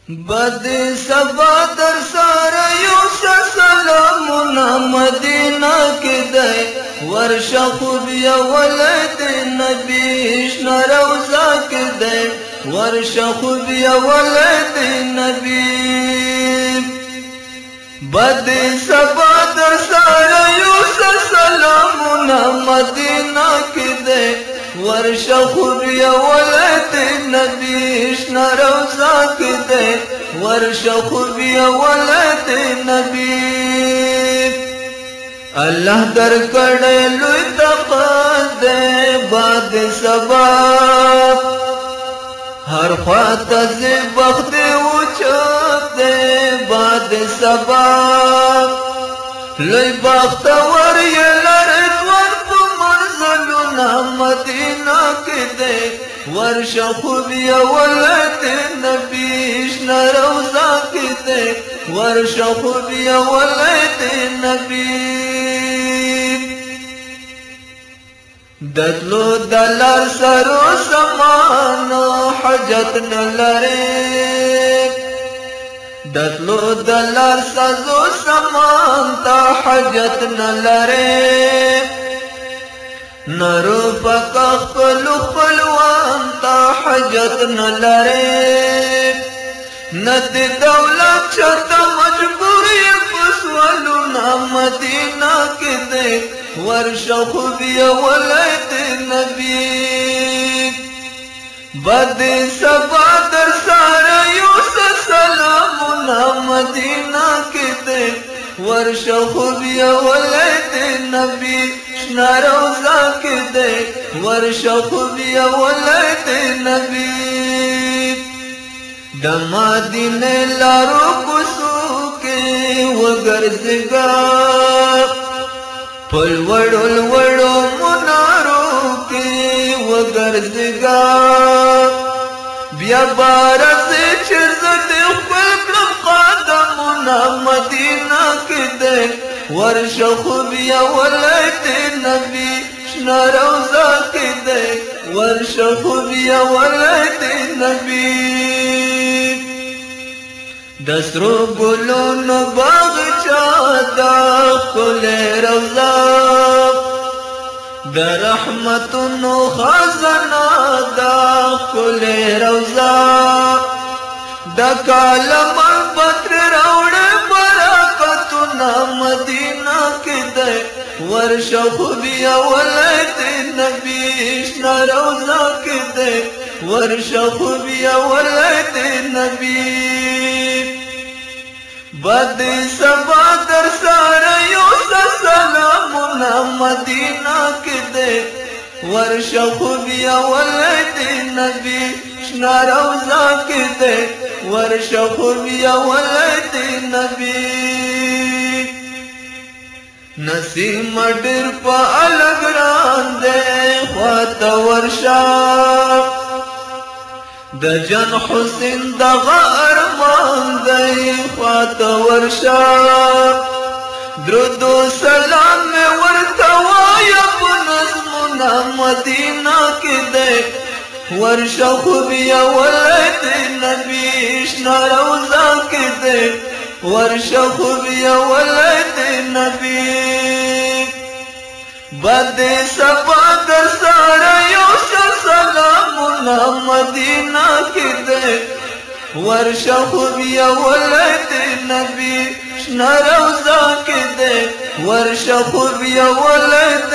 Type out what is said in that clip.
بد سبا در سارا یوسا سلامنا مدینہ کی دے ورشا خوبی ولد نبی شنا روزا کی دے ورشا خوبی ولد نبی بد سبا در سارا یوسا سلامنا مدینہ کی دے ورشا خوبی ولد نبی شنا روزا کی دے ورشا خوبی ولد نبی اللہ در کڑے لوی تقاد دے باد سباب ہر خواہ سے بخت اوچھت دے باد سباب لوی بخت وری لردوان پا منزلنا مدینہ کی دے ورشا خوبی ولد نبی شنا روزا کی دے ورشا خوبی ولد نبی دتلو دلار سرو سمانو حجت نلرے دتلو دلار سزو سمان تا حجت نلرے نرو پکا خپلو خپلوان تا حجت نلرے ند دولت چتا مجبوری پسولو نا مدینہ کی دے ورشا خوبی ولد نبی بد سبا در سارا یوسا سلامنا مدینہ کی دے ورشا خوبی ولد نبی شنا روزا کی دے ورشا خوبی ولد نبی دمادینے لارو کسو کے وگرزگا پل وڑو وڑو منارو کے وگرزگا بیا بارز چرزد خلقم قادمنا مدینہ کی دے ورشا خوبی ولد نبی شنا روزا کی دے ورشا خوبی ولد نبی دسرو گلون باغ چادا کل روزا در رحمتن خزانا دا کل روزا دا کالمان پتر روڑ برکتنا مدینہ کی دے ورشا خوبی ولد نبی شنا روزا کی دے ورشا خوبی ولد نبی بد سبا در سارا یوسا سلامنا مدینہ کی دے ورشا خوبی ولد نبی شنا روزا کی دے ورشا خوبی ولد نبی نسیم ڈر پا الگ ران دے خواتا ورشا د جن حسین دغه ارمان دی خواته ورشا درود و سلام میں ورته وایم په نظمونه مدینہ کې دی ورشا خوبی ولد نبی شنا روزا کې دی ورشا خوبی ولد نبی بد سبا در سارا یوسا سلامنا مدینہ کی دے ورشا خوبی ولد نبی شنا روزا کی دے ورشا خوبی ولد